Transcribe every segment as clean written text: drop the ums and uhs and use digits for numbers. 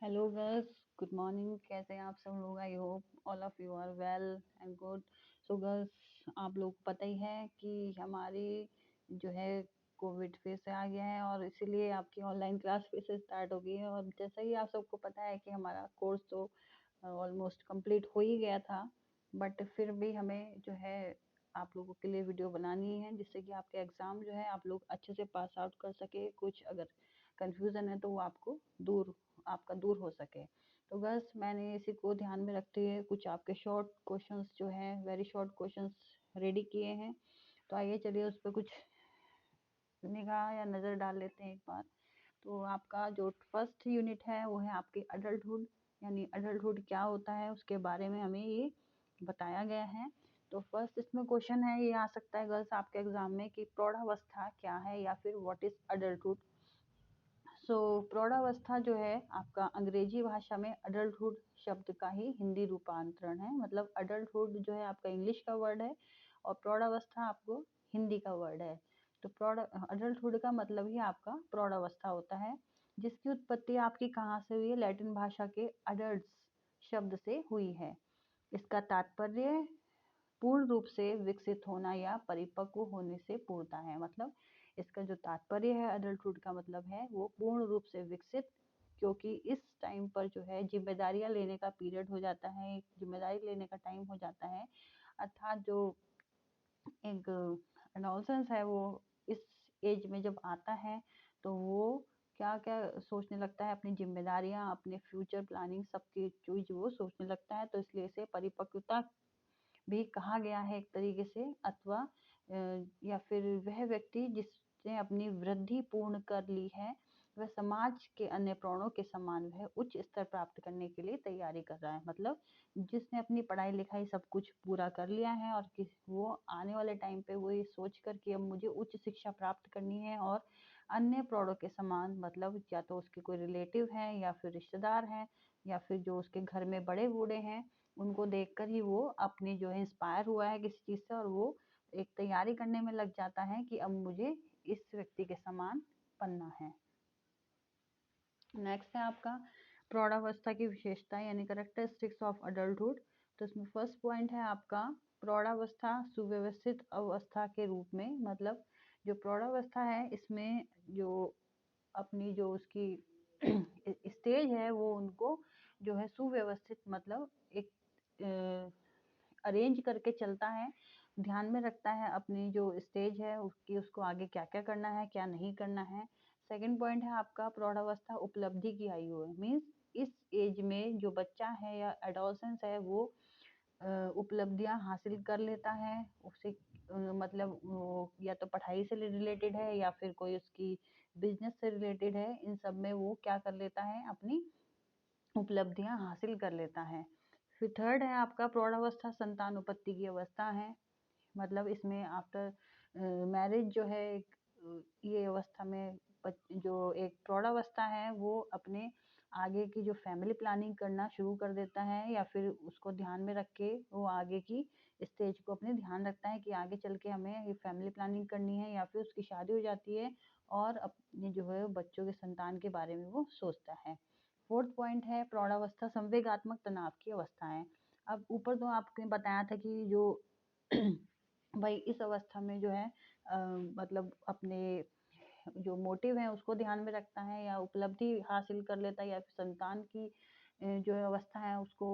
Hello girls, good morning. कैसे हैं आप सब लोग? I hope all of you are well and good. So girls, आप लोग को पता ही है कि हमारी जो है कोविड फिर से आ गया है और इसीलिए आपकी ऑनलाइन क्लास फिर से स्टार्ट हो गई है। और जैसा ही आप सबको पता है कि हमारा कोर्स तो ऑलमोस्ट कंप्लीट हो ही गया था, बट फिर भी हमें जो है आप लोगों के लिए वीडियो बनानी है जिससे कि आपके एग्ज़ाम जो है आप लोग अच्छे से पास आउट कर सके। कुछ अगर कन्फ्यूज़न है तो वो आपका दूर हो सके। तो बस मैंने इसी को ध्यान में रखते हुए कुछ आपके शॉर्ट क्वेश्चंस जो हैं, वेरी शॉर्ट क्वेश्चंस रेडी किए हैं। तो आइए चलिए उस पर कुछ निगाह या नज़र डाल लेते हैं एक बार। तो आपका जो फर्स्ट यूनिट है वो है आपकी अडल्टहुड, यानी अडल्टहुड क्या होता है उसके बारे में हमें ये बताया गया है। तो फर्स्ट इसमें क्वेश्चन है, ये आ सकता है गर्ल्स आपके एग्जाम में कि प्रौढ़ावस्था क्या है या फिर व्हाट इज अडल्टहुड। सो प्रौढ़ावस्था जो है आपका अंग्रेजी भाषा में अडल्टहुड शब्द का ही हिंदी रूपांतरण है। मतलब अडल्टहुड जो है आपका इंग्लिश का वर्ड है और प्रौढ़ावस्था आपको हिंदी का वर्ड है। तो अडल्टहुड का मतलब ही आपका प्रौढ़ावस्था होता है, जिसकी उत्पत्ति आपकी कहाँ से हुई है? लैटिन भाषा के अडल्ट्स शब्द से हुई है। इसका तात्पर्य पूर्ण रूप से विकसित होना या परिपक्व होने से पूर्णता है। मतलब इसका जो तात्पर्य है अडल्टहुड का मतलब है वो पूर्ण रूप से विकसित, क्योंकि इस टाइम पर जो है जिम्मेदारियां लेने का पीरियड हो जाता है, एक जिम्मेदारी लेने का टाइम हो जाता है। अर्थात जो एक एडोलसेंस है वो इस एज में जब आता है तो वो क्या क्या सोचने लगता है, अपनी जिम्मेदारियां, अपने फ्यूचर प्लानिंग सबकी चीज वो सोचने लगता है। तो इसलिए इसे परिपक्वता भी कहा गया है एक तरीके से। अथवा या फिर वह व्यक्ति जिसने अपनी वृद्धि पूर्ण कर ली है, वह समाज के अन्य प्राणों के समान वह उच्च स्तर प्राप्त करने के लिए तैयारी कर रहा है। मतलब जिसने अपनी पढ़ाई लिखाई सब कुछ पूरा कर लिया है और वो आने वाले टाइम पे वो ये सोच कर कि अब मुझे उच्च शिक्षा प्राप्त करनी है और अन्य प्रौढ़ों के समान, मतलब या तो उसके कोई रिलेटिव हैं या फिर रिश्तेदार हैं या फिर जो उसके घर में बड़े बूढ़े हैं, उनको देखकर ही वो अपनी जो है इंस्पायर हुआ है किसी चीज़ से और वो एक तैयारी करने में लग जाता है कि अब मुझे इस व्यक्ति के समान बनना है। नेक्स्ट है आपका प्रौढ़ावस्था की विशेषता यानी कैरेक्टरिस्टिक्स ऑफ अडल्टहुड। तो इसमें फर्स्ट पॉइंट है आपका प्रौढ़ावस्था सुव्यवस्थित अवस्था के रूप में। मतलब जो प्रौढ़ावस्था है इसमें जो अपनी जो उसकी स्टेज है वो उनको जो है सुव्यवस्थित, मतलब एक अरेंज करके चलता है, ध्यान में रखता है अपनी जो स्टेज है उसकी, उसको आगे क्या क्या करना है क्या नहीं करना है। सेकंड पॉइंट है आपका प्रौढ़ावस्था उपलब्धि की आयु है। मीन्स इस एज में जो बच्चा है या एडोलसेंस है वो उपलब्धियां हासिल कर लेता है। उसे मतलब वो या तो पढ़ाई से रिलेटेड है या फिर कोई उसकी बिजनेस से रिलेटेड है, इन सब में वो क्या कर लेता है, अपनी उपलब्धियां हासिल कर लेता है। फिर थर्ड है आपका प्रौढ़ावस्था संतानोत्पत्ति की अवस्था है। मतलब इसमें आफ्टर मैरिज जो है ये अवस्था में जो एक प्रौढ़ावस्था है वो अपने आगे की जो फैमिली प्लानिंग करना शुरू कर देता है, या फिर उसको ध्यान में रख के वो आगे की स्टेज को अपने ध्यान रखता है कि आगे चल के हमें ये फैमिली प्लानिंग करनी है, या फिर उसकी शादी हो जाती है और अपने जो है बच्चों के संतान के बारे में वो सोचता है। फोर्थ पॉइंट है प्रौढ़ावस्था संवेगात्मक तनाव की अवस्था है। अब ऊपर तो आपने बताया था कि जो भाई इस अवस्था में जो है मतलब अपने जो मोटिव है उसको ध्यान में रखता है या उपलब्धि हासिल कर लेता है या फिर संतान की जो है अवस्था है उसको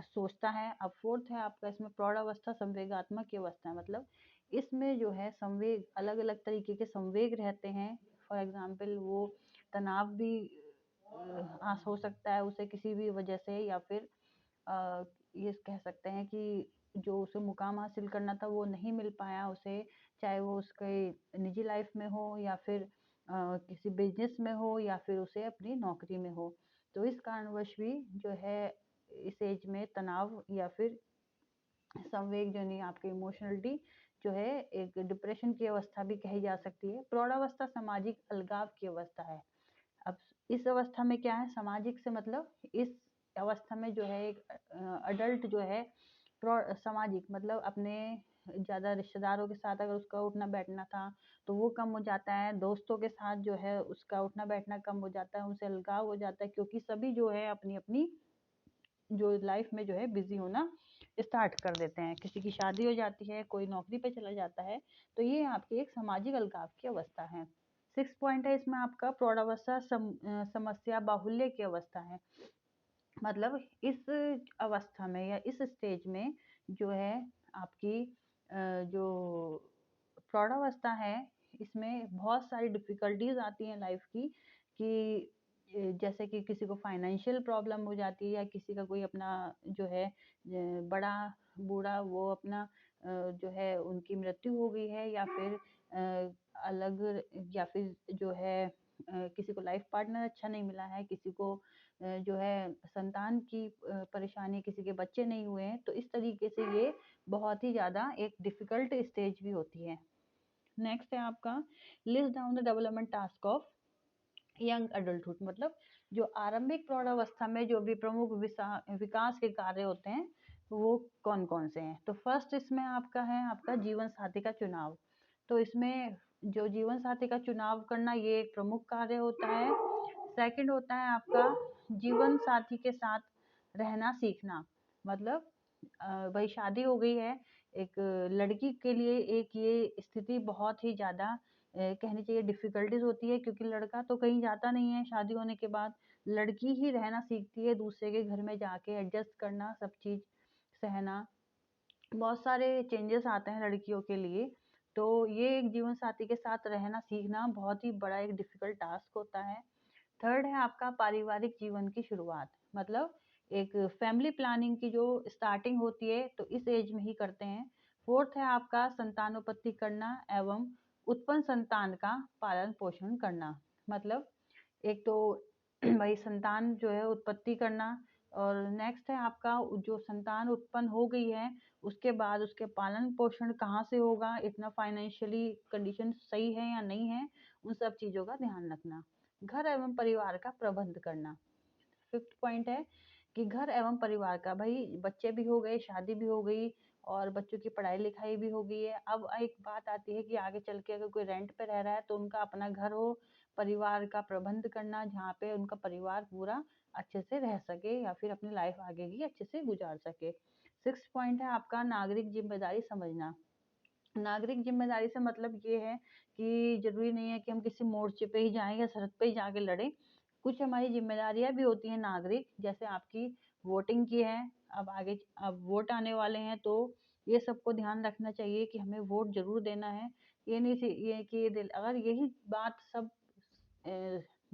सोचता है। अब फोर्थ है आपका इसमें प्रौढ़ावस्था संवेगात्मक की अवस्था है। मतलब इसमें जो है संवेग, अलग अलग तरीके के संवेग रहते हैं। फॉर एग्जाम्पल वो तनाव भी हो सकता है उसे किसी भी वजह से, या फिर ये कह सकते हैं कि जो उसे मुकाम हासिल करना था वो नहीं मिल पाया उसे, चाहे वो उसके निजी लाइफ में हो या फिर किसी बिजनेस में हो या फिर उसे अपनी नौकरी में हो। तो इस कारणवश भी जो है इस एज में तनाव या फिर संवेग जो नहीं, आपकी इमोशनलिटी जो है एक डिप्रेशन की अवस्था भी कही जा सकती है। प्रौढ़ावस्था सामाजिक अलगाव की अवस्था है। अब इस अवस्था में क्या है, सामाजिक से मतलब इस अवस्था में जो है एक अडल्ट जो है सामाजिक मतलब अपने ज़्यादा रिश्तेदारों के साथ अगर उसका उठना बैठना था तो वो कम हो जाता है, दोस्तों के साथ जो है उसका उठना बैठना कम हो जाता है, उनसे अलगाव हो जाता है, क्योंकि सभी जो है अपनी अपनी जो लाइफ में जो है बिजी होना स्टार्ट कर देते हैं। किसी की शादी हो जाती है, कोई नौकरी पे चला जाता है, तो ये आपकी एक सामाजिक अलगाव की अवस्था है। 6 पॉइंट है इसमें आपका प्रौढ़ावस्था समस्या बाहुल्य की अवस्था है। मतलब इस अवस्था में या इस स्टेज में जो है आपकी जो प्रौढ़ावस्था है, इसमें बहुत सारी डिफिकल्टीज आती हैं लाइफ की, कि जैसे कि किसी को फाइनेंशियल प्रॉब्लम हो जाती है, या किसी का कोई अपना जो है बड़ा बूढ़ा वो अपना जो है उनकी मृत्यु हो गई है, या फिर अलग, या फिर जो है किसी को लाइफ पार्टनर अच्छा नहीं मिला है, किसी को जो है संतान की परेशानी, किसी के बच्चे नहीं हुए हैं, तो इस तरीके से ये बहुत ही ज़्यादा एक डिफिकल्ट स्टेज भी होती है। नेक्स्ट है आपका list down the development task of young adulthood. मतलब जो आरंभिक प्रौढ़ावस्था में जो भी प्रमुख विकास के कार्य होते हैं वो कौन कौन से हैं। तो फर्स्ट इसमें आपका है आपका जीवन साथी का चुनाव। तो इसमें जो जीवन साथी का चुनाव करना ये एक प्रमुख कार्य होता है। सेकंड होता है आपका जीवन साथी के साथ रहना सीखना। मतलब भाई शादी हो गई है, एक लड़की के लिए एक ये स्थिति बहुत ही ज़्यादा कहनी चाहिए डिफ़िकल्टीज़ होती है, क्योंकि लड़का तो कहीं जाता नहीं है शादी होने के बाद, लड़की ही रहना सीखती है दूसरे के घर में जाके, एडजस्ट करना, सब चीज़ सहना, बहुत सारे चेंजेस आते हैं लड़कियों के लिए। तो ये एक जीवन साथी के साथ रहना सीखना बहुत ही बड़ा एक डिफ़िकल्ट टास्क होता है। थर्ड है आपका पारिवारिक जीवन की शुरुआत। मतलब एक फैमिली प्लानिंग की जो स्टार्टिंग होती है तो इस एज में ही करते हैं। फोर्थ है आपका संतानोत्पत्ति करना एवं उत्पन्न संतान का पालन पोषण करना। मतलब एक तो भाई संतान जो है उत्पत्ति करना, और नेक्स्ट है आपका जो संतान उत्पन्न हो गई है उसके बाद उसके पालन पोषण कहाँ से होगा, इतना फाइनेंशियली कंडीशन सही है या नहीं है, उन सब चीज़ों का ध्यान रखना। घर एवं परिवार का प्रबंध करना। फिफ्थ पॉइंट है कि घर एवं परिवार का, भाई बच्चे भी हो गए, शादी भी हो गई, और बच्चों की पढ़ाई लिखाई भी हो गई है। अब एक बात आती है कि आगे चल के अगर कोई रेंट पे रह रहा है तो उनका अपना घर हो, परिवार का प्रबंध करना जहाँ पे उनका परिवार पूरा अच्छे से रह सके या फिर अपनी लाइफ आगे की अच्छे से गुजार सके। सिक्स पॉइंट है आपका नागरिक जिम्मेदारी समझना। नागरिक जिम्मेदारी से मतलब ये है कि जरूरी नहीं है कि हम किसी मोर्चे पे ही जाएं या सरहद पे ही जाके लड़ें। कुछ हमारी जिम्मेदारियां भी होती हैं नागरिक, जैसे आपकी वोटिंग की है। अब वोट आने वाले हैं तो ये सबको ध्यान रखना चाहिए कि हमें वोट जरूर देना है। ये नहीं ये कि अगर यही बात सब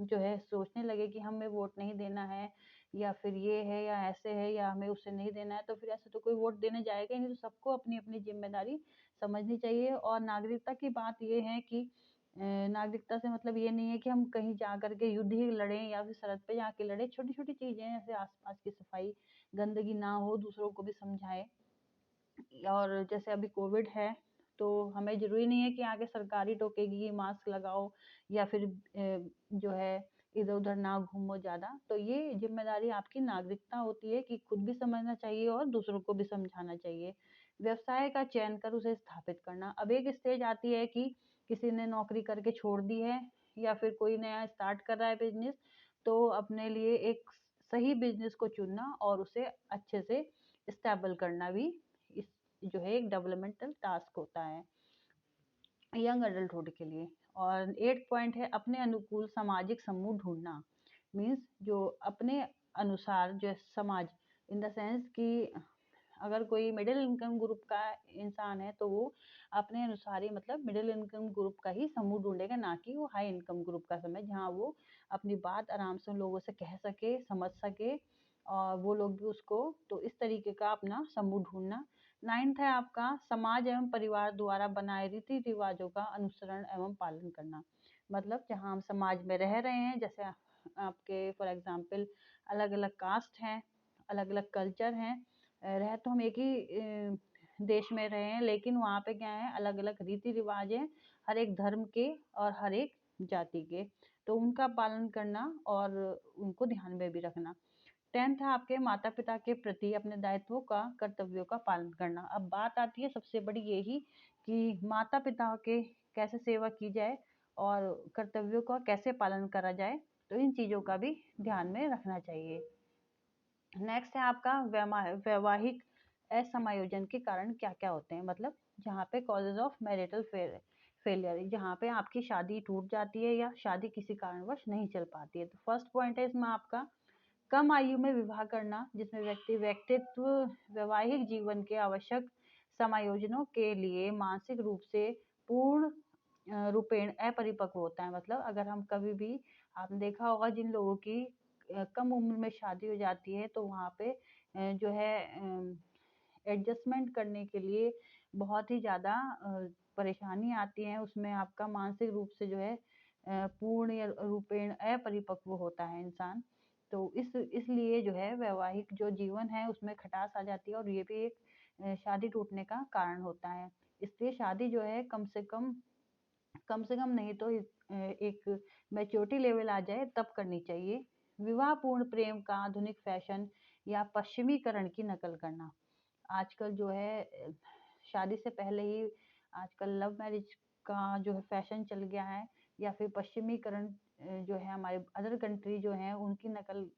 जो है सोचने लगे कि हमें वोट नहीं देना है, या फिर ये है या ऐसे है या हमें उससे नहीं देना है, तो फिर ऐसे तो कोई वोट देने जाएगा ही नहीं। तो सबको अपनी अपनी जिम्मेदारी समझनी चाहिए। और नागरिकता की बात ये है कि नागरिकता से मतलब ये नहीं है कि हम कहीं जा करके युद्ध ही लड़ें या फिर सरहद पे जाके लड़ें। छोटी छोटी चीजें जैसे आसपास की सफाई, गंदगी ना हो, दूसरों को भी समझाएं। और जैसे अभी कोविड है तो हमें जरूरी नहीं है कि आगे सरकारी टोकेगी कि मास्क लगाओ या फिर जो है इधर उधर ना घूमो ज्यादा। तो ये जिम्मेदारी आपकी नागरिकता होती है कि खुद भी समझना चाहिए और दूसरों को भी समझाना चाहिए। व्यवसाय का चयन कर उसे स्थापित करना। अब एक स्टेज आती है कि किसी ने नौकरी करके छोड़ दी है या फिर कोई नया स्टार्ट कर रहा है बिजनेस, तो अपने लिए एक सही बिजनेस को चुनना और उसे अच्छे से स्टेबल करना भी इस जो है एक डेवलपमेंटल टास्क होता है यंग अडल्टहुड के लिए। और 8 पॉइंट है अपने अनुकूल सामाजिक समूह ढूंढना। मीन्स जो अपने अनुसार जो समाज, इन द सेंस कि अगर कोई मिडिल इनकम ग्रुप का इंसान है तो वो अपने अनुसार ही मतलब मिडिल इनकम ग्रुप का ही समूह ढूंढेगा, ना कि वो हाई इनकम ग्रुप का समय, जहाँ वो अपनी बात आराम से उन लोगों से कह सके, समझ सके, और वो लोग भी उसको, तो इस तरीके का अपना समूह ढूंढना। नाइन्थ है आपका समाज एवं परिवार द्वारा बनाए रीति रिवाजों का अनुसरण एवं पालन करना। मतलब जहाँ हम समाज में रह रहे हैं, जैसे आपके फॉर एग्जाम्पल अलग अलग कास्ट हैं, अलग अलग कल्चर हैं, रह तो हम एक ही देश में रहे हैं, लेकिन वहाँ पे क्या है अलग अलग रीति रिवाज हैं हर एक धर्म के और हर एक जाति के, तो उनका पालन करना और उनको ध्यान में भी रखना। 10th है आपके माता पिता के प्रति अपने दायित्वों का कर्तव्यों का पालन करना। अब बात आती है सबसे बड़ी यही कि माता पिता के कैसे सेवा की जाए और कर्तव्यों का कैसे पालन करा जाए, तो इन चीज़ों का भी ध्यान में रखना चाहिए। नेक्स्ट है आपका वैवाहिक असमायोजन के कारण क्या क्या होते हैं, मतलब जहाँ पे कॉजेज ऑफ मैरिटल फेलियर, जहाँ पे आपकी शादी टूट जाती है या शादी किसी कारणवश नहीं चल पाती है। तो फर्स्ट पॉइंट है इसमें आपका कम आयु में विवाह करना, जिसमें व्यक्तित्व वैवाहिक जीवन के आवश्यक समायोजनों के लिए मानसिक रूप से पूर्ण रूपेण अपरिपक्व होता है। मतलब अगर हम कभी भी, आपने देखा होगा जिन लोगों की कम उम्र में शादी हो जाती है, तो वहाँ पे जो है एडजस्टमेंट करने के लिए बहुत ही ज़्यादा परेशानी आती है। उसमें आपका मानसिक रूप से जो है पूर्ण या रूपेण अपरिपक्व होता है इंसान। तो इसलिए जो है वैवाहिक जो जीवन है उसमें खटास आ जाती है, और ये भी एक शादी टूटने का कारण होता है। इसलिए शादी जो है कम से कम नहीं तो एक मैच्योरिटी लेवल आ जाए तब करनी चाहिए। विवाह पूर्ण प्रेम का आधुनिक फैशन या पश्चिमीकरण की नकल करना। आजकल जो है शादी से पहले ही आजकल लव मैरिज का जो है फैशन चल गया है, या फिर पश्चिमीकरण जो है हमारे अदर कंट्री जो है उनकी नकल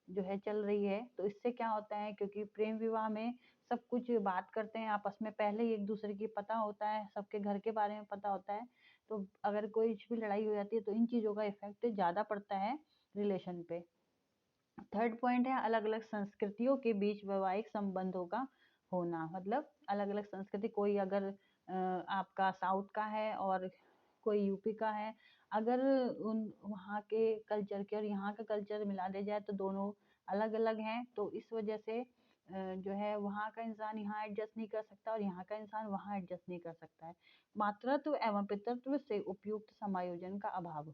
जो है चल रही है। तो इससे क्या होता है, क्योंकि प्रेम विवाह में सब कुछ बात करते हैं आपस में, पहले ही एक दूसरे की पता होता है, सबके घर के बारे में पता होता है। तो अगर कोई भी लड़ाई हो जाती है तो इन चीज़ों का इफेक्ट ज़्यादा पड़ता है रिलेशन पे। थर्ड पॉइंट है अलग अलग संस्कृतियों के बीच वैवाहिक संबंधों का होना। मतलब अलग अलग संस्कृति, कोई अगर आपका साउथ का है और कोई यूपी का है, अगर उन वहाँ के कल्चर के और यहाँ का कल्चर मिला दिया जाए तो दोनों अलग अलग हैं। तो इस वजह से जो है वहाँ का इंसान यहाँ एडजस्ट नहीं कर सकता और यहाँ का इंसान वहाँ एडजस्ट नहीं कर सकता है। मातृत्व एवं पितृत्व से उपयुक्त समायोजन का अभाव।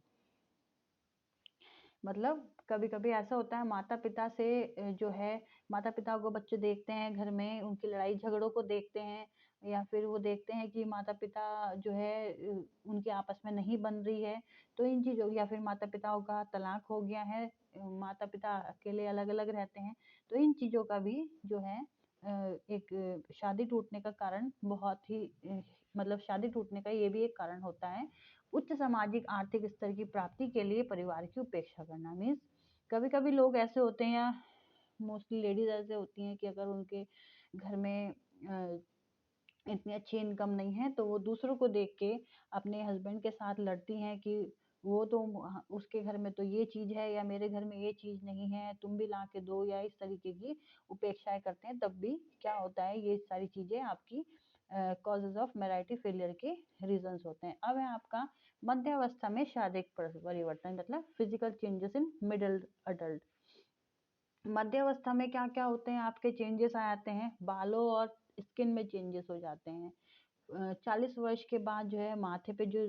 मतलब कभी कभी ऐसा होता है माता पिता से जो है माता पिता को बच्चे देखते हैं घर में, उनकी लड़ाई झगड़ों को देखते हैं, या फिर वो देखते हैं कि माता पिता जो है उनकी आपस में नहीं बन रही है। तो इन चीज़ों, या फिर माता पिताओं का तलाक हो गया है, माता पिता अकेले अलग अलग रहते हैं, तो इन चीज़ों का भी जो है एक शादी टूटने का कारण बहुत ही मतलब शादी टूटने का ये भी एक कारण होता है। उच्च सामाजिक आर्थिक स्तर की प्राप्ति के लिए परिवार की उपेक्षा करना। मीन्स कभी कभी लोग ऐसे होते हैं, या मोस्टली लेडीज ऐसे होती हैं कि अगर उनके घर में इतनी अच्छी इनकम नहीं है तो वो दूसरों को देख के अपने हस्बैंड के साथ लड़ती हैं कि वो तो उसके घर में तो ये चीज़ है या मेरे घर में ये चीज़ नहीं है, तुम भी ला के दो, या इस तरीके की उपेक्षाएं करते हैं। तब भी क्या होता है, ये सारी चीज़ें आपकी कॉजेज ऑफ मैरिटल फेलियर के रीजंस होते हैं। अब है आपका मध्यावस्था में शारीरिक परिवर्तन, मतलब physical changes in middle adult. मध्यावस्था में क्या क्या होते हैं, आपके चेंजेस आ जाते हैं, बालों और स्किन में चेंजेस हो जाते हैं। 40 वर्ष के बाद जो है माथे पे जो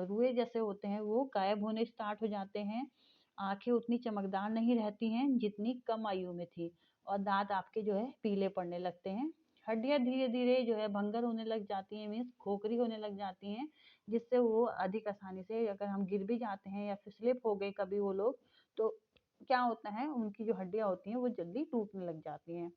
रुए जैसे होते हैं वो गायब होने स्टार्ट हो जाते हैं। आंखें उतनी चमकदार नहीं रहती हैं जितनी कम आयु में थी, और दांत आपके जो है पीले पड़ने लगते हैं। हड्डियां धीरे धीरे जो है भंगर होने लग जाती हैं, मीन्स खोखरी होने लग जाती हैं, जिससे वो अधिक आसानी से, अगर हम गिर भी जाते हैं या फिर स्लिप हो गए कभी वो लोग, तो क्या होता है उनकी जो हड्डियां होती हैं वो जल्दी टूटने लग जाती हैं।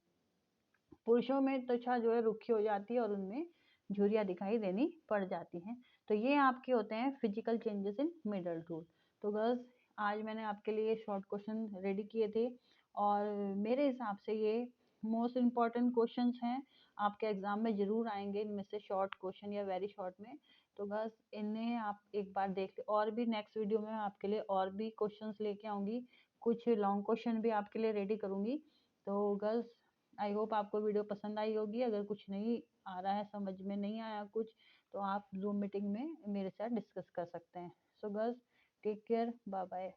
पुरुषों में त्वचा जो है रुखी हो जाती है और उनमें झुर्रियाँ दिखाई देनी पड़ जाती हैं। तो ये आपके होते हैं फिजिकल चेंजेस इन मिडल्टूड। तो गर्ल्स, आज मैंने आपके लिए शॉर्ट क्वेश्चन रेडी किए थे, और मेरे हिसाब से ये मोस्ट इम्पॉर्टेंट क्वेश्चंस हैं, आपके एग्जाम में जरूर आएंगे इनमें से शॉर्ट क्वेश्चन या वेरी शॉर्ट में। तो गर्ल्स, इन्हें आप एक बार देख ले, और भी नेक्स्ट वीडियो में आपके लिए और भी क्वेश्चंस लेके आऊंगी, कुछ लॉन्ग क्वेश्चन भी आपके लिए रेडी करूंगी। तो गर्ल्स, आई होप आपको वीडियो पसंद आई होगी। अगर कुछ नहीं आ रहा है, समझ में नहीं आया कुछ, तो आप जूम मीटिंग में मेरे साथ डिस्कस कर सकते हैं। So girls, take care, bye bye.